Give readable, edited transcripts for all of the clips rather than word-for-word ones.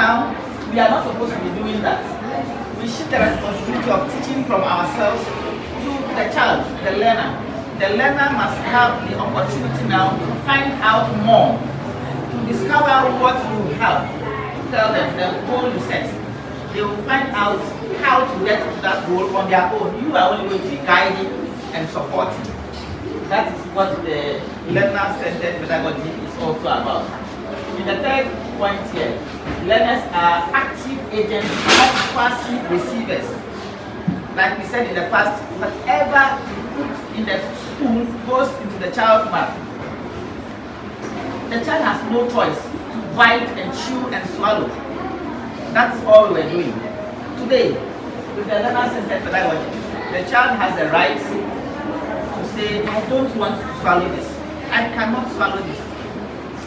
now, we are not supposed to be doing that. We shift the responsibility of teaching from ourselves to the child, the learner. The learner must have the opportunity now to find out more, to discover what you have, to tell them the goal you set. They will find out how to get to that goal on their own. You are only going to be guiding and supporting. That is what the learner-centered pedagogy is also about. In the third point here, learners are active agents, not passive receivers. Like we said in the past, whatever you put in the spoon goes into the child's mouth. The child has no choice to bite and chew and swallow. That's all we're doing. Today, with the learner-centered pedagogy, the child has the right to say, I don't want to swallow this. I cannot swallow this.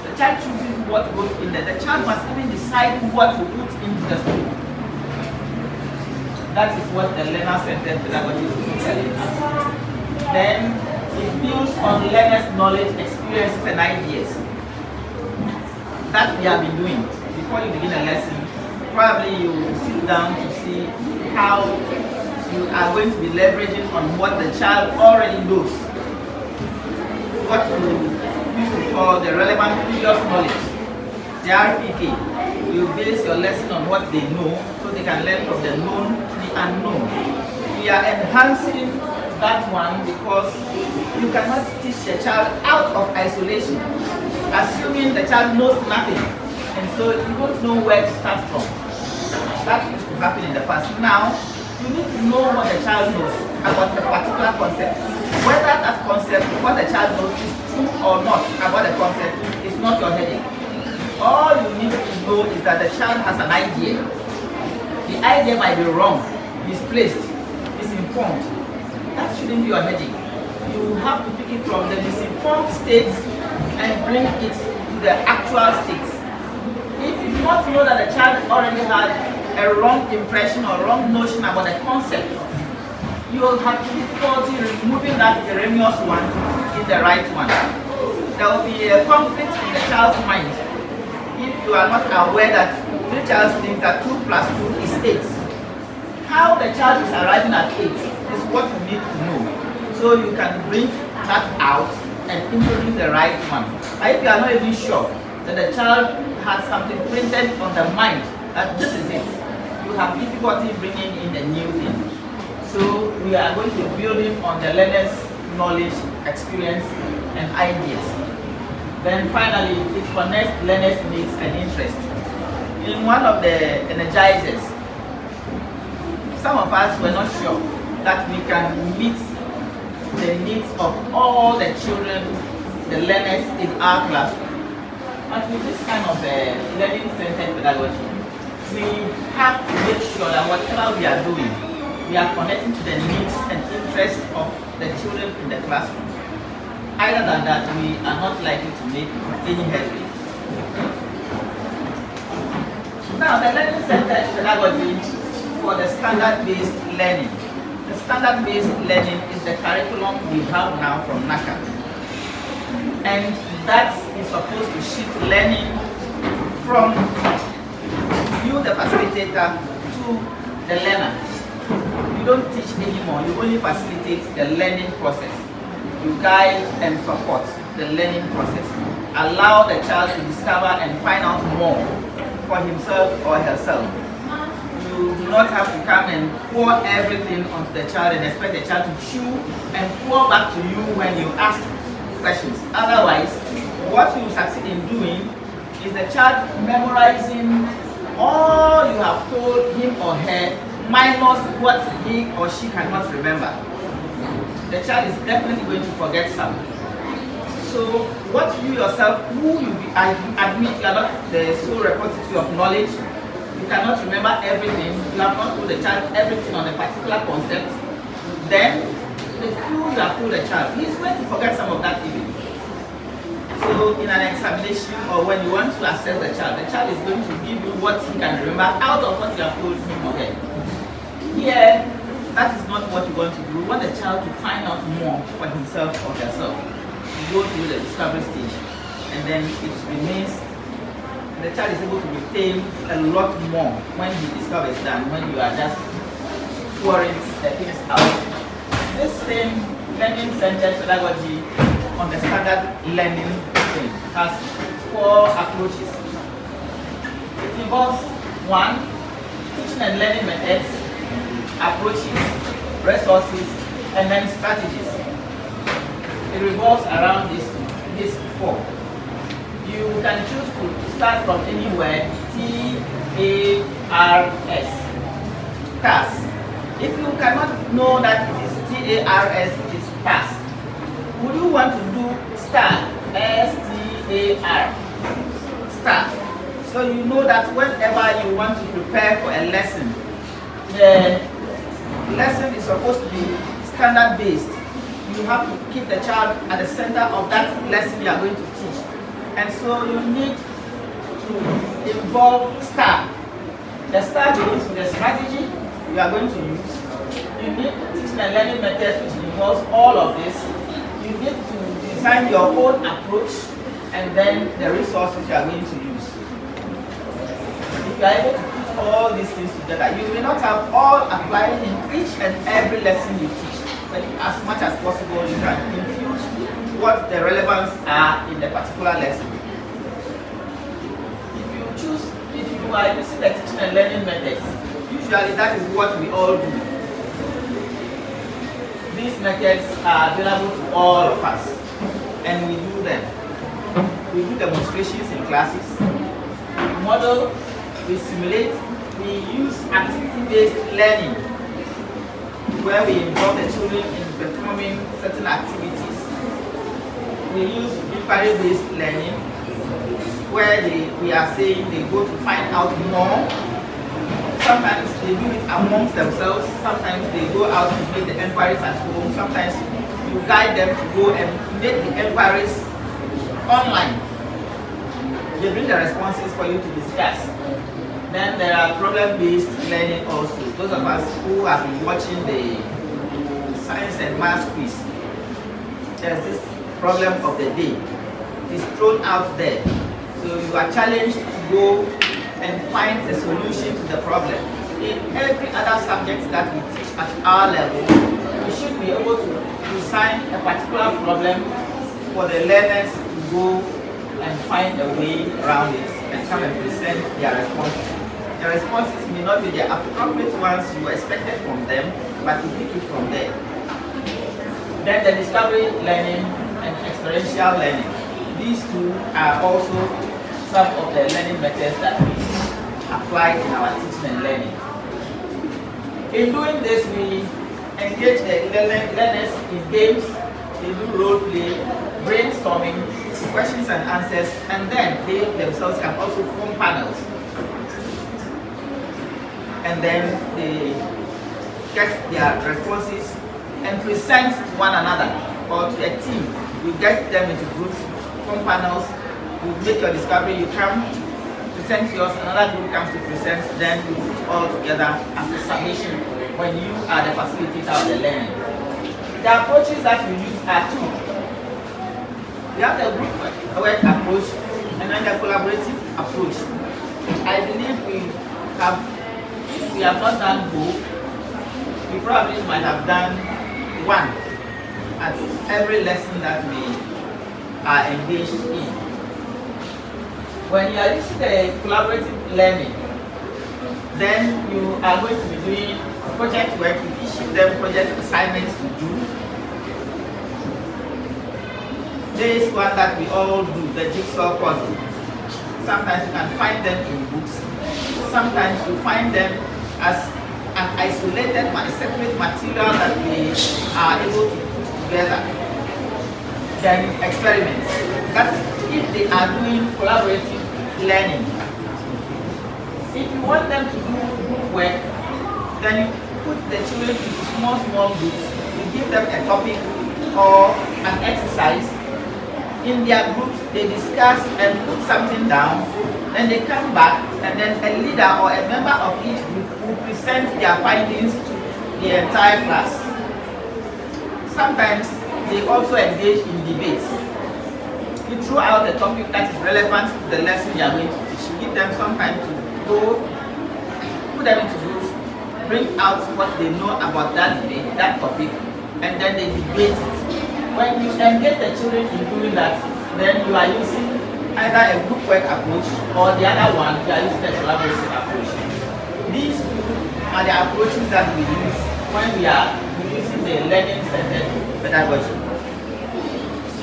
The child chooses what goes in there. The child must even decide what to put into the spoon. That is what the learner-centered pedagogy is telling us. Then, it builds on learners' knowledge, experiences, and ideas. That we have been doing. Before you begin a lesson, probably you will sit down to see how you are going to be leveraging on what the child already knows. What we used to call the relevant previous knowledge, the RPK. You base your lesson on what they know so they can learn from the known to the unknown. We are enhancing that one because you cannot teach the child out of isolation, assuming the child knows nothing, and so you don't know where to start from. That used to happen in the past. Now, you need to know what the child knows about a particular concept. Whether that concept, what the child knows is true or not about the concept, is not your headache. All you need to know is that the child has an idea. The idea might be wrong, misplaced, misinformed. That shouldn't be your headache. You have to pick it from the misinformed state and bring it to the actual state. If you do not know that the child already had a wrong impression or wrong notion about the concept, you will have difficulty removing that erroneous one in the right one. There will be a conflict in the child's mind if you are not aware that the child thinks that 2 plus 2 is 8. How the child is arriving at 8 is what you need to know, so you can bring that out and introduce the right one. And if you are not even sure that the child has something printed on the mind that this is it, you have difficulty bringing in a new thing. So we are going to be building on the learner's knowledge, experience, and ideas. Then finally, it connects learners' needs and interests. In one of the energizers, some of us were not sure that we can meet the needs of all the children, the learners in our classroom. But with this kind of learning-centered pedagogy, we have to make sure that whatever we are doing, we are connecting to the needs and interests of the children in the classroom. Other than that, we are not likely to make any headway. Now, the learning-centered pedagogy for the standard-based learning. The standard-based learning is the curriculum we have now from NACA. And that is supposed to shift learning from you, the facilitator, to the learner. You don't teach anymore, you only facilitate the learning process. You guide and support the learning process. Allow the child to discover and find out more for himself or herself. You do not have to come and pour everything onto the child and expect the child to chew and pour back to you when you ask questions. Otherwise, what you succeed in doing is the child memorizing all you have told him or her minus what he or she cannot remember. The child is definitely going to forget some. So what you yourself, who you admit you are not the sole repository of knowledge, you cannot remember everything, you have not told the child everything on a particular concept, then the few you have told the child, he is going to forget some of that even. So in an examination or when you want to assess the child is going to give you what he can remember out of what you have told him or her. Here, that is not what you want to do. You want the child to find out more for himself or herself. You go through the discovery stage, and then it remains the child is able to retain a lot more when he discovers than when you are just pouring the things out. This same learning-centered pedagogy on the standard learning thing has 4 approaches. It involves 1, teaching and learning methods, approaches, resources, and then strategies. It revolves around these 4. You can choose to start from anywhere. TARS. TAS. If you cannot know that it is TARS, it is TAS. Would you want to do STAR? STAR. STAR. So you know that whenever you want to prepare for a lesson, the lesson is supposed to be standard based. You have to keep the child at the center of that lesson you are going to teach. And so you need to involve STAR. The STAR begins with the strategy you are going to use. You need teaching and learning methods, which involves all of this. You need to design your own approach, and then the resources you are going to use. If you are able to put all these things together, you may not have all applied in each and every lesson you teach, but as much as possible you can infuse what the relevance are in the particular lesson. If you are using the teaching and learning methods, usually that is what we all do. These methods are available to all of us, and we do them. We do demonstrations in classes, we model, we simulate, we use activity-based learning, where we involve the children in performing certain activities. We use inquiry-based learning, where we are saying they go to find out more. Sometimes they do it amongst themselves, sometimes they go out to make the inquiries at home, sometimes you guide them to go and make the inquiries online. They bring the responses for you to discuss. Then there are problem-based learning also. Those of us who have been watching the science and math quiz, there's this problem of the day. It's thrown out there. So you are challenged to go and find the solution to the problem. In every other subject that we teach at our level, we should be able to design a particular problem for the learners to go and find a way around it and come and present their responses. The responses may not be the appropriate ones you expected from them, but you pick it from there. Then the discovery learning and experiential learning. These 2 are also some of the learning methods that we apply in our teaching and learning. In doing this, we engage the learners in games, they do role play, brainstorming, questions and answers, and then they themselves can also form panels. And then they get their responses and present to one another or to a team. You get them into groups, form panels, you make your discovery, you come, present yours, another group comes to present, then you put it all together as a summation when you are the facilitator of the learning. The approaches that we use are 2. We have the group work approach and then the collaborative approach. I believe if we have not done both, we probably might have done 1 at every lesson that we are engaged in. When you are using the collaborative learning, then you are going to be doing project work. You issue them project assignments to do. There is one that we all do, the jigsaw puzzle. Sometimes you can find them in books. Sometimes you find them as an isolated, separate material that we are able to put together. Then experiments. That is if they are doing collaborative learning. If you want them to do group work, then you put the children into small groups. You give them a topic or an exercise. In their groups, they discuss and put something down. Then they come back, and then a leader or a member of each group will present their findings to the entire class. Sometimes they also engage in debates. You throw out a topic that is relevant to the lesson you are going to teach. teach. You give them some time to go, put them into groups, bring out what they know about that topic, and then they debate it. When you engage the children in doing that, then you are using either a group work approach or the other one, you are using a collaborative approach. These two are the approaches that we use when we are using the learning-centered pedagogy.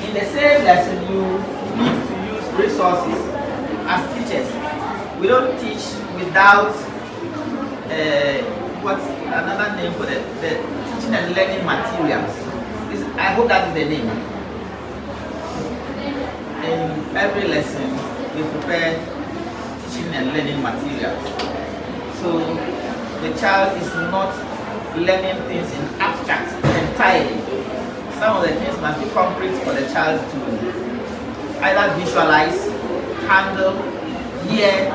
In the same lesson, you need to use resources as teachers. We don't teach without what's another name for the teaching and learning materials. I hope that is the name. In every lesson, we prepare teaching and learning materials. So the child is not learning things in abstract entirely. Some of the things must be concrete for the child to either visualize, handle, hear,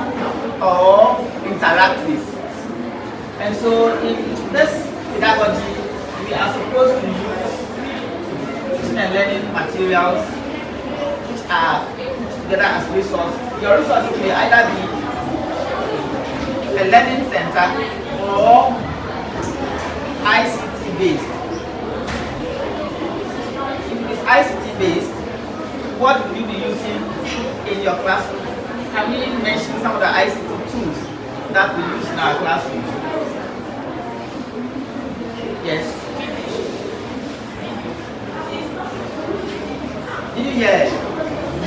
or interact with. And so in this pedagogy, we are supposed to use teaching and learning materials which are put together as resources. Your resources may either be a learning center or ICT based. If it is ICT based, what will you be using in your classroom? Can we mention some of the ICT tools that we use in our classroom? Yes. Did you hear?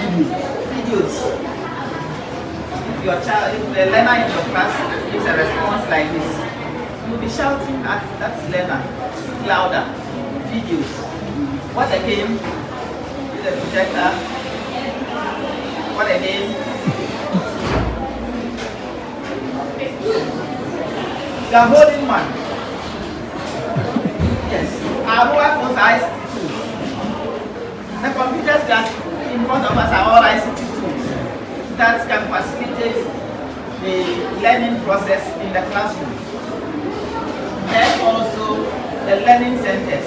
Videos. If your child, if the learner in your class gives a response like this, you'll be shouting at that learner, speak louder. Videos. What again? Is a projector. What again? You are holding one. Yes. Our mobile phones are ICT tools. The computers that in front of us are all ICT tools that can facilitate the learning process in the classroom. And also the learning centers.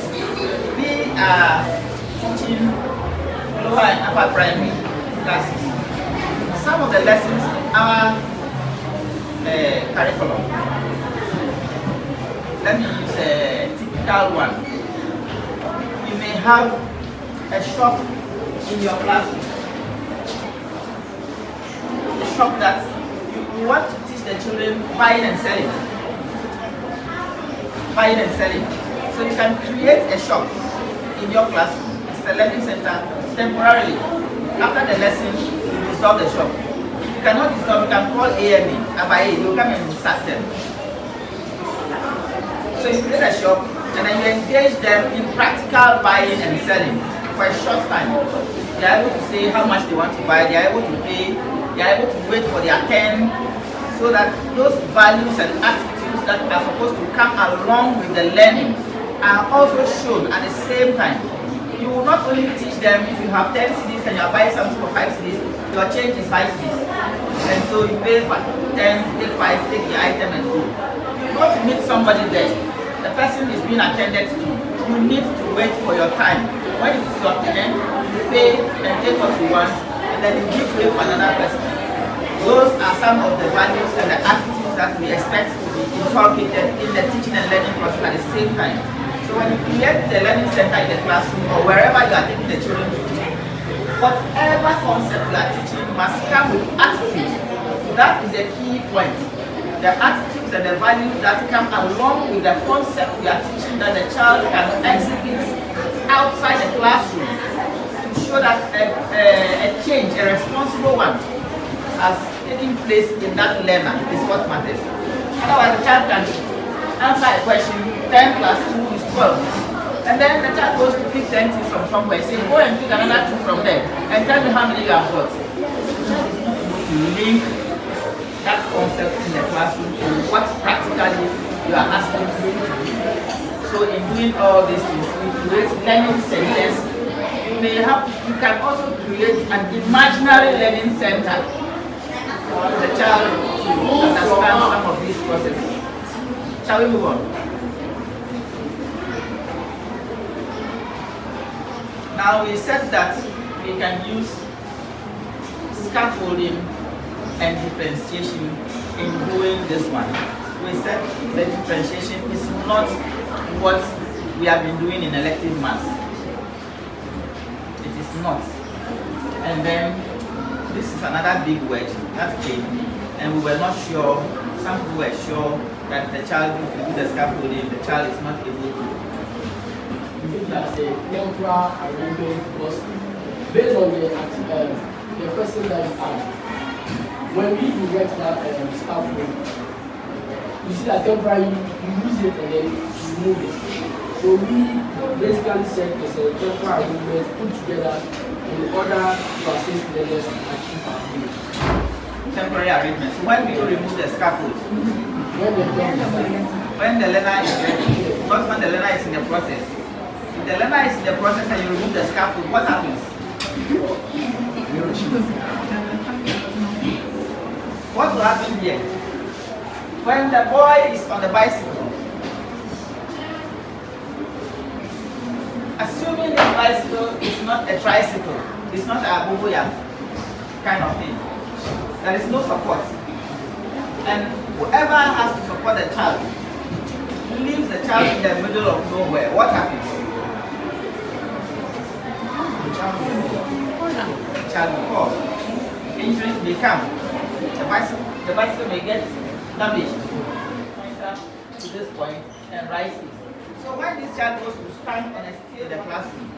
We are teaching lower and upper primary classes. Some of the lessons in our curriculum. Let me use a typical one. You may have a shop in your classroom. A shop that you want to teach the children buying and selling. Buying and selling. So you can create a shop in your classroom. It's a learning center temporarily. After the lesson, you dissolve the shop. If you cannot dissolve, you can call AME, Abaye, you come and sack them. So you create a shop and then you engage them in practical buying and selling for a short time. They are able to say how much they want to buy, they are able to pay, they are able to wait for their turn, so that those values and attitudes that are supposed to come along with the learning are also shown at the same time. You will not only teach them if you have 10 CDs and you are buying something for 5 CDs, your change is 5 CDs. And so you pay 10, take 5, take the item and go. You go to meet somebody there. The person is being attended to. You need to wait for your time. When it's your turn, you pay and take what you want, and then you give way for another person. Those are some of the values and the attitudes that we expect to be inculcated in the teaching and learning process at the same time. So when you create the learning center in the classroom or wherever you are taking the children to, whatever concept you are teaching must come with attitude. That is a key point. The attitudes and the values that come along with the concept we are teaching that the child can exhibit outside the classroom to show that a change, a responsible one, has taken place in that learner is what matters. Otherwise, the child can answer a question, 10 plus 2 is 12. And then the child goes to pick 10 things from somewhere, say, go and pick another 2 from there, and tell me how many you have got. Link that concept in the classroom to what practically you are asking to do. So in doing all these things, we create learning centers. You can also create an imaginary learning center for the child to understand some of these processes. Shall we move on? Now we said that we can use scaffolding and differentiation in doing this one. We said the differentiation is not what we have been doing in elective maths. It is not. And then this is another big word, that's pain. And we were not sure, some people were sure that the child, if you do the scaffolding, the child is not able to. You think that's a temporal arrangement because based on the person that you are, when we get that scaffold, you see that temporarily you use it and then you move it. So we basically said it's a temporary arrangement put together in order to assist learners to achieve our goal. Temporary arrangement. So when we remove the scaffold, When the learner is ready, not when the learner is in the process. If the learner is in the process and you remove the scaffold, what happens? What will happen here? When the boy is on the bicycle, assuming the bicycle is not a tricycle, it's not a boboya kind of thing, there is no support. And whoever has to support the child leaves the child in the middle of nowhere. What happens? The child will fall. Injuries may come. The bicycle may get damaged. Pointer to this point and rise it. So when this child goes to stand on a scale in the classroom,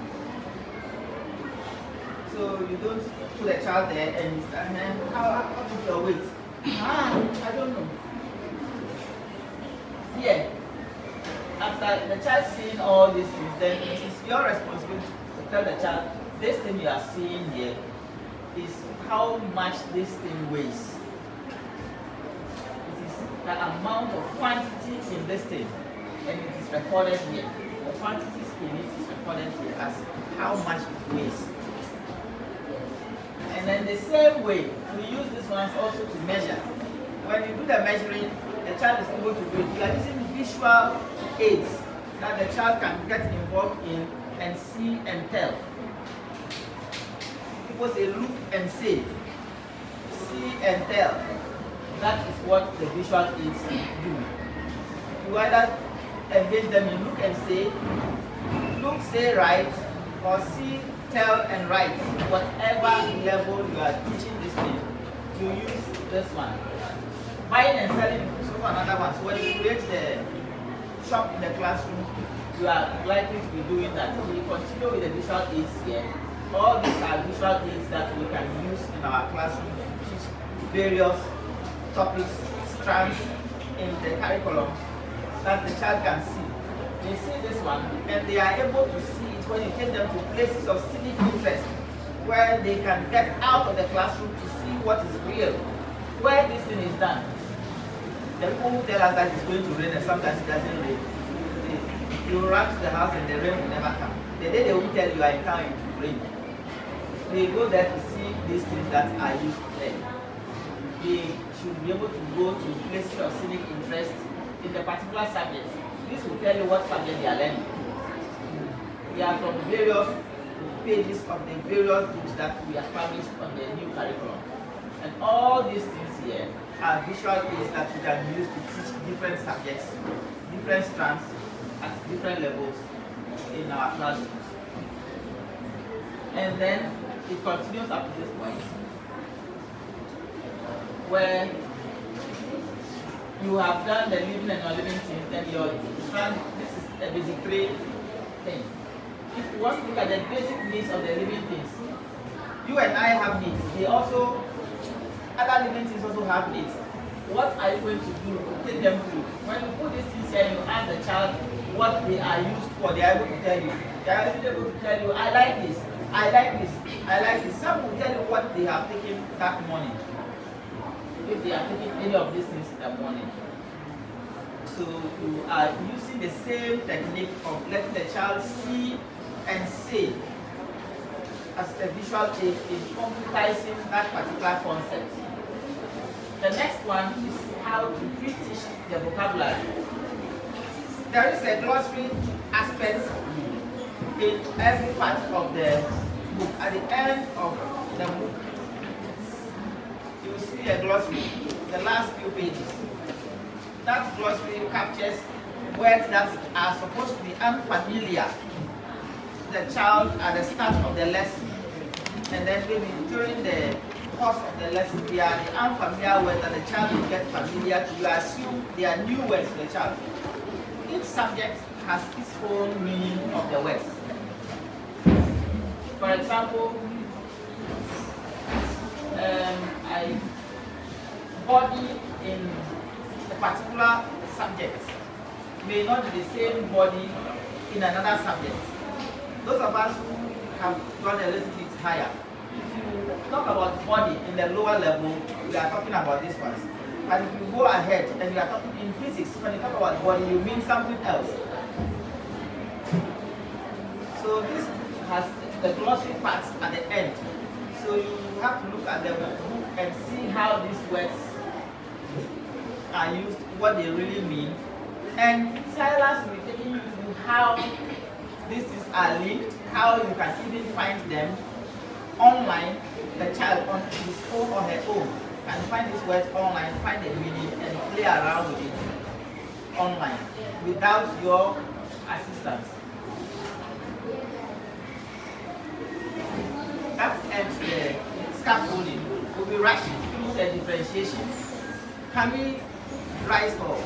so you don't put the child there and stand there. How is your weight? I don't know. Here, after the child seeing all these things, then it is your responsibility to tell the child, this thing you are seeing here is how much this thing weighs. It is the amount of quantity in this thing, and it is recorded here. The quantities in it is recorded here as how much it weighs. And then the same way, we use these ones also to measure. When you do the measuring, the child is able to do it. We are using visual aids that the child can get involved in and see and tell. People say look and say, see and tell. That is what the visual aids do. You either engage them in look and say, look, say, write, or see, tell and write. Whatever level you are teaching this thing, to use this one. Buying and selling is also another one. So when you create the shop in the classroom, you are likely to be doing that. So we continue with the visual aids here. All these are visual aids that we can use in our classroom to teach various topics, strands in the curriculum that the child can see. They see this one and they are able to see it when you take them to places of civic interest where they can get out of the classroom to see what is real, where this thing is done. The people who tell us that it's going to rain and sometimes it doesn't rain. You run to the house and the rain will never come. The day they will tell you are coming to rain, they go there to see these things that are used there. They should be able to go to places of civic interest in the particular subject. This will tell you what subject they are learning. They are from various pages of the various books that we have published on the new curriculum. And all these things here are visual aids that you can use to teach different subjects, different strands at different levels in our classrooms. And then it continues up to this point where you have done the living and non-living things, then your strand, this is a basic 3 thing. If you want to look at the basic needs of the living things, you and I have needs. They also, other living things also have needs. What are you going to do to take them through? When you put these things here and you ask the child what they are used for, they are able to tell you. They are able to tell you, I like this, I like this, I like this. Some will tell you what they have taken that morning, if they are taking any of these things in the morning. So you are using the same technique of letting the child see and say as a visual aid in concretizing that particular concept. The next one is how to pre-teach the vocabulary. There is a glossary aspect in every part of the book. At the end of the book, you see a glossary, the last few pages. That glossary captures words that are supposed to be unfamiliar to the child at the start of the lesson. And then maybe during the course of the lesson, they are the unfamiliar words that the child will get familiar to. You assume they are new words to the child. Each subject has its own meaning of the words. For example, body in a particular subject may not be the same body in another subject. Those of us who have gone a little bit higher, if you talk about body in the lower level, we are talking about this one. But if you go ahead and you are talking in physics, when you talk about body, you mean something else. So this has the glossary parts at the end. So you have to look at the book and see how these words are used, what they really mean. And Silas will be taking you through how these things are linked, how you can even find them online. The child on his own or her own can find these words online, find the meaning, and play around with it online without your assistance. That ends the scaffolding. We'll be rushing through the differentiation. Can we rise for